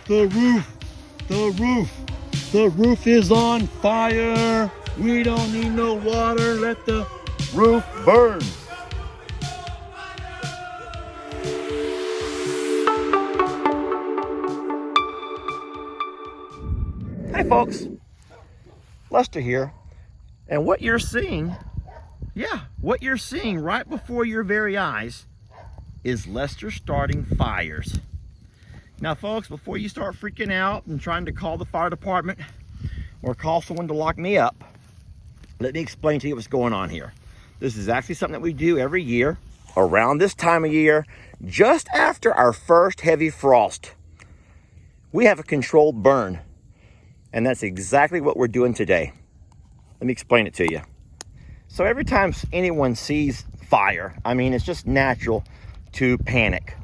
The roof, the roof, the roof is on fire. We don't need no water. Let the roof burn. Hey folks, Lester here. And what you're seeing, what you're seeing right before your very eyes is Lester starting fires. Now folks, before you start freaking out and trying to call the fire department or call someone to lock me up, let me explain to you what's going on here. This is actually something that we do every year around this time of year, just after our first heavy frost. We have a controlled burn, and that's exactly what we're doing today. Let me explain it to you. So every time anyone sees fire, I mean, it's just natural to panic.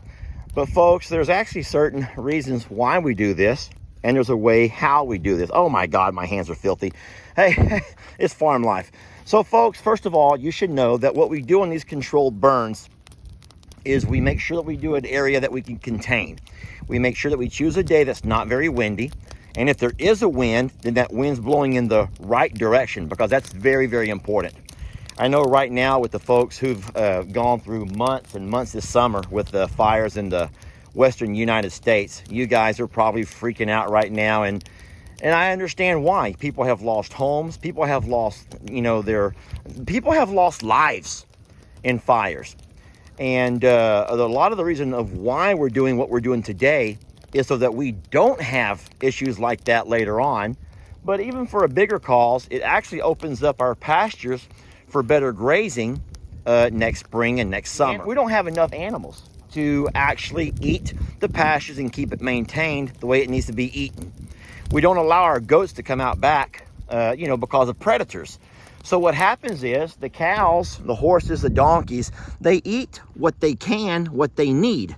But folks, there's actually certain reasons why we do this, and there's a way how we do this. Oh my God, my hands are filthy. Hey, it's farm life. So folks, first of all, you should know that what we do in these controlled burns is we make sure that we do an area that we can contain. We make sure that we choose a day that's not very windy. And if there is a wind, then that wind's blowing in the right direction, because that's very, very important. I know right now with the folks who've gone through months and months this summer with the fires in the western United States, you guys are probably freaking out right now, and I understand why. People have lost homes, people have lost, people have lost lives in fires. And a lot of the reason of why we're doing what we're doing today is so that we don't have issues like that later on. But even for a bigger cause, it actually opens up our pastures for better grazing next spring and next summer. And we don't have enough animals to actually eat the pastures and keep it maintained the way it needs to be eaten. We don't allow our goats to come out back, because of predators. So what happens is the cows, the horses, the donkeys, they eat what they can, what they need.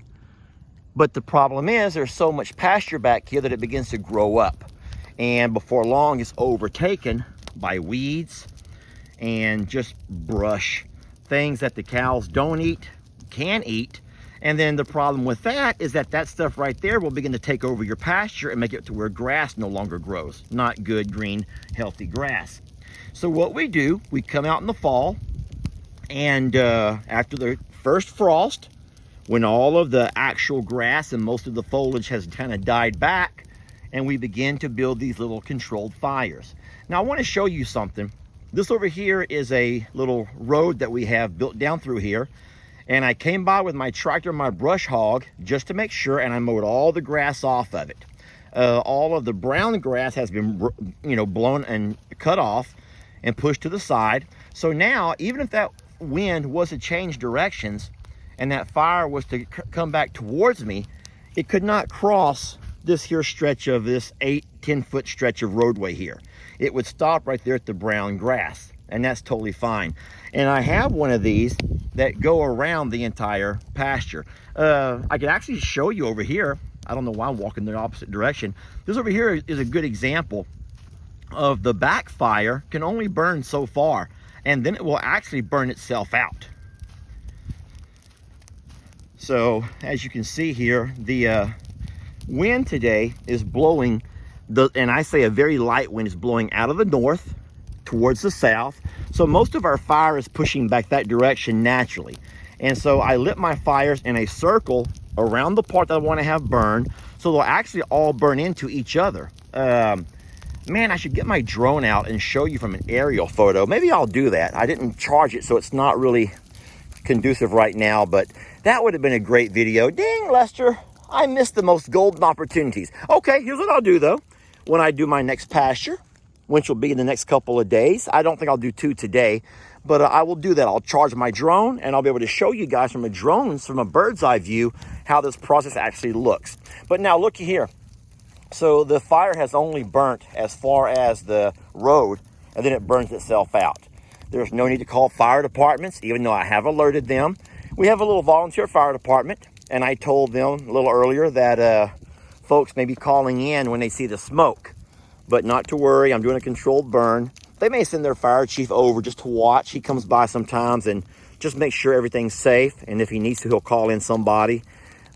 But the problem is there's so much pasture back here that it begins to grow up. And before long, it's overtaken by weeds and just brush, things that the cows don't eat, can eat. And then the problem with that is that stuff right there will begin to take over your pasture and make it to where grass no longer grows. Not good, green, healthy grass. So what we do, we come out in the fall, and after the first frost, when all of the actual grass and most of the foliage has kind of died back, and we begin to build these little controlled fires. Now I want to show you something. This over here is a little road that we have built down through here. And I came by with my tractor and my brush hog just to make sure, and I mowed all the grass off of it. All of the brown grass has been, blown and cut off and pushed to the side. So now, even if that wind was to change directions and that fire was to come back towards me, it could not cross this here stretch of this 8-10 foot stretch of roadway here. It would stop right there at the brown grass, and that's totally fine. And I have one of these that go around the entire pasture. I could actually show you over here. I don't know why I'm walking the opposite direction. This over here is a good example of the backfire can only burn so far, and then it will actually burn itself out. So as you can see here, the wind today is blowing, and I say a very light wind is blowing out of the north towards the south. So most of our fire is pushing back that direction naturally. And so I lit my fires in a circle around the part that I want to have burn, so they'll actually all burn into each other. Man, I should get my drone out and show you from an aerial photo. Maybe I'll do that. I didn't charge it, so it's not really conducive right now, but that would have been a great video. Dang, Lester, I missed the most golden opportunities. Okay, here's what I'll do though. When I do my next pasture, which will be in the next couple of days. I don't think I'll do 2 today, but I will do that. I'll charge my drone, and I'll be able to show you guys from a bird's eye view, how this process actually looks. But now looky here. So the fire has only burnt as far as the road, and then it burns itself out. There's no need to call fire departments, even though I have alerted them. We have a little volunteer fire department, and I told them a little earlier that folks may be calling in when they see the smoke. But not to worry, I'm doing a controlled burn. They may send their fire chief over just to watch. He comes by sometimes and just make sure everything's safe. And if he needs to, he'll call in somebody.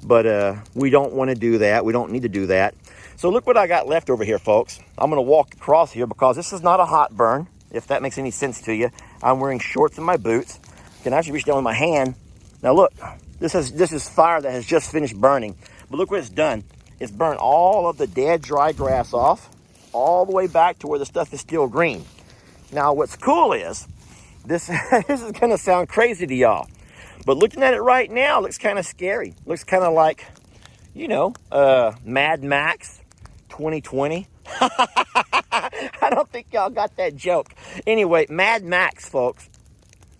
But we don't want to do that. We don't need to do that. So look what I got left over here, folks. I'm going to walk across here because this is not a hot burn, if that makes any sense to you. I'm wearing shorts and my boots. I can actually reach down with my hand. Now look, this is fire that has just finished burning. But look what it's done. It's burned all of the dead, dry grass off, all the way back to where the stuff is still green. Now what's cool is, this is going to sound crazy to y'all, but looking at it right now, it looks kind of scary. Looks kind of like, you know, Mad Max 2020. I don't think y'all got that joke. Anyway, Mad Max, folks.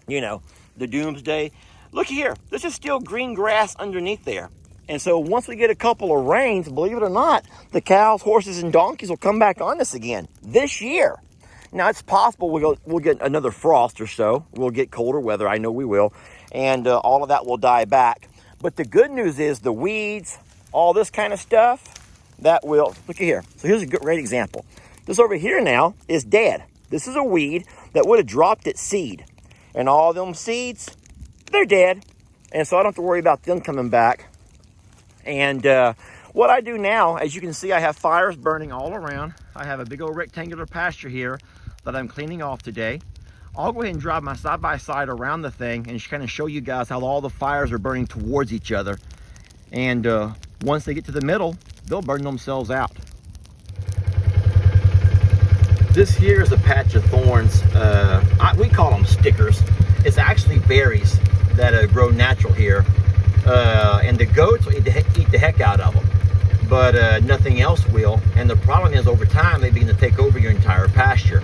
You know, the doomsday. Look here. This is still green grass underneath there. And so once we get a couple of rains, believe it or not, the cows, horses, and donkeys will come back on us again this year. Now, it's possible we'll get another frost or so. We'll get colder weather. I know we will. And all of that will die back. But the good news is the weeds, all this kind of stuff, that will, look at here. So here's a great example. This over here now is dead. This is a weed that would have dropped its seed. And all them seeds, they're dead. And so I don't have to worry about them coming back. And what I do now, as you can see, I have fires burning all around. I have a big old rectangular pasture here that I'm cleaning off today. I'll go ahead and drive my side-by-side around the thing and just kind of show you guys how all the fires are burning towards each other. And once they get to the middle, they'll burn themselves out. This here is a patch of thorns. We call them stickers. It's actually berries that grow natural here. And the goats will eat the heck out of them. But nothing else will. And the problem is, over time, they begin to take over your entire pasture.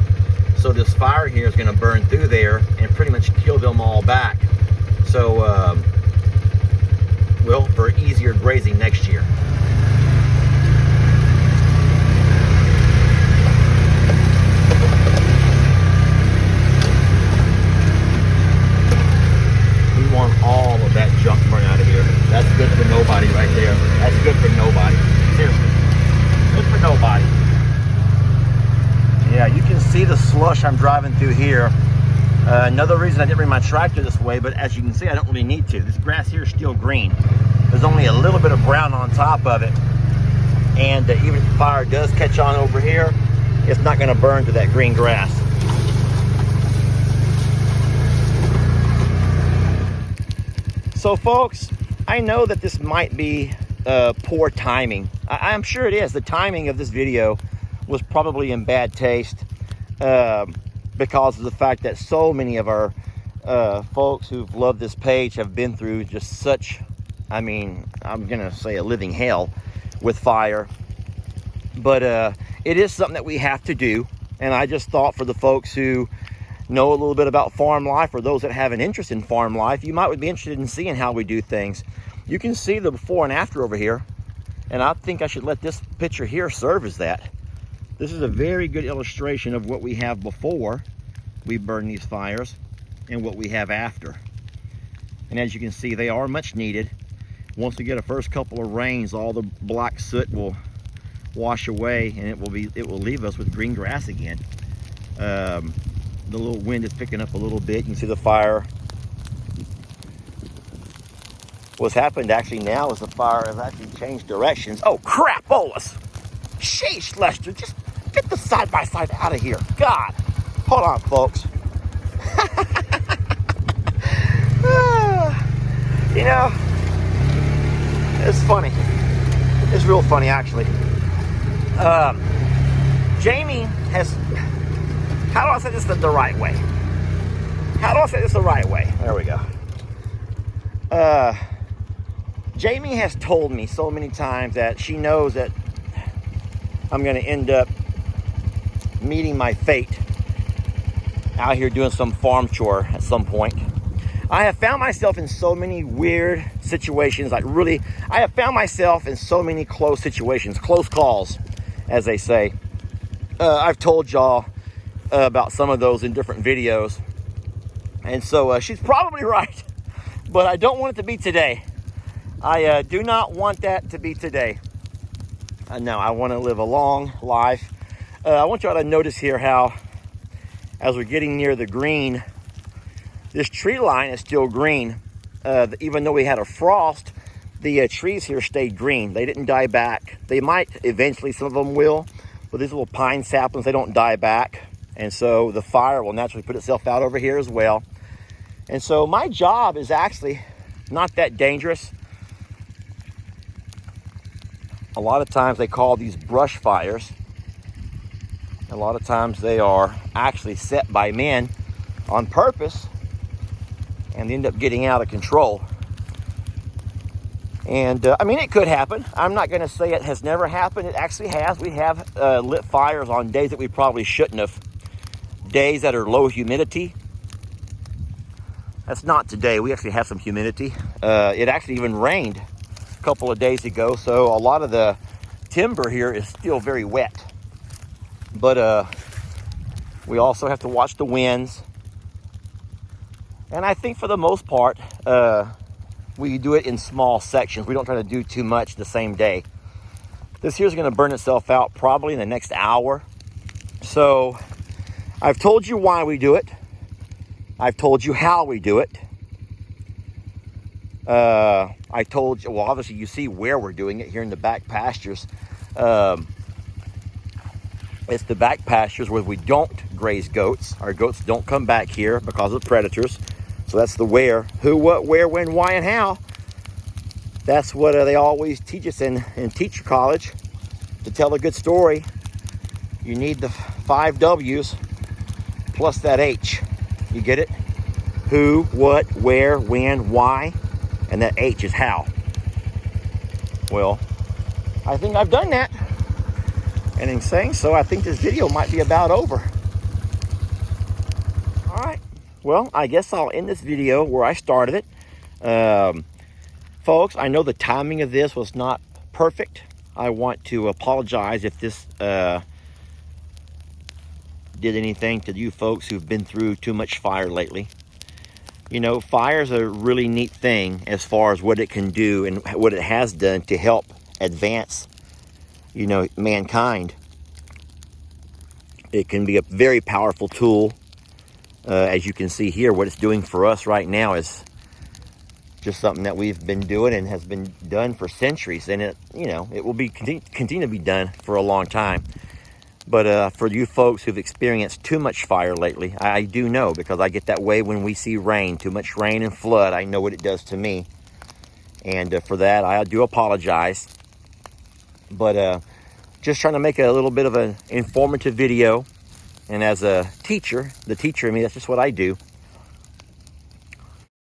So this fire here is going to burn through there and pretty much kill them all back. So, well, for easier grazing next year. We want all of that junk burned out of here. That's good for nobody right there. That's good for nobody. Seriously. Good for nobody. Yeah, you can see the slush I'm driving through here. Another reason I didn't bring my tractor this way, but as you can see, I don't really need to. This grass here is still green. There's only a little bit of brown on top of it. And even if the fire does catch on over here, it's not going to burn to that green grass. So folks, I know that this might be poor timing. I'm sure it is. The timing of this video was probably in bad taste because of the fact that so many of our folks who've loved this page have been through just such, I mean, I'm gonna say a living hell with fire. But it is something that we have to do. And I just thought, for the folks who know a little bit about farm life, or those that have an interest in farm life, you might be interested in seeing how we do things. You can see the before and after over here, and I think I should let this picture here serve as that. This is a very good illustration of what we have before we burn these fires and what we have after. And as you can see, they are much needed. Once we get a first couple of rains, all the black soot will wash away, and it will leave us with green grass again. The little wind is picking up a little bit. You can see the fire. What's happened actually now is the fire has actually changed directions. Oh, crap, bolus. Sheesh, Lester, just get the side-by-side out of here. God. Hold on, folks. You know, it's funny. It's real funny, actually. Jamie has... How do I say this the right way? How do I say this the right way? There we go. Jamie has told me so many times that she knows that I'm going to end up meeting my fate out here doing some farm chore at some point. I have found myself in so many weird situations. I have found myself in so many close situations, close calls, as they say. I've told y'all about some of those in different videos. And so she's probably right, but I don't want it to be today. I do not want that to be today. No, I want to live a long life. I want y'all to notice here how, as we're getting near the green, this tree line is still green. Even though we had a frost, the trees here stayed green. They didn't die back. They might eventually, some of them will, but these little pine saplings, they don't die back. And so the fire will naturally put itself out over here as well. And so my job is actually not that dangerous. A lot of times they call these brush fires. A lot of times they are actually set by men on purpose, and they end up getting out of control. And I mean, it could happen. I'm not going to say it has never happened. It actually has. We have lit fires on days that we probably shouldn't have. Days that are low humidity. That's not today. We actually have some humidity. It actually even rained a couple of days ago, so a lot of the timber here is still very wet. But we also have to watch the winds. And I think for the most part, we do it in small sections. We don't try to do too much the same day. This here's going to burn itself out probably in the next hour. So I've told you why we do it. I've told you how we do it. I told you, well, obviously you see where we're doing it here in the back pastures. It's the back pastures where we don't graze goats. Our goats don't come back here because of predators. So that's the where, who, what, where, when, why, and how. That's what they always teach us in teacher college. To tell a good story, you need the 5 W's plus that H. You get it? Who, what, where, when, why, and that H is how. Well, I think I've done that. And in saying so, I think this video might be about over. All right. Well, I guess I'll end this video where I started it. Folks, I know the timing of this was not perfect. I want to apologize if this did anything to you folks who've been through too much fire lately. You know, fire is a really neat thing as far as what it can do and what it has done to help advance, you know, mankind. It can be a very powerful tool. As you can see here, what it's doing for us right now is just something that we've been doing and has been done for centuries, and it, you know, it will be continue to be done for a long time. But for you folks who've experienced too much fire lately, I do know, because I get that way when we see rain, too much rain and flood. I know what it does to me, and for that I do apologize. But just trying to make a little bit of an informative video, and as a teacher, the teacher in me, that's just what I do.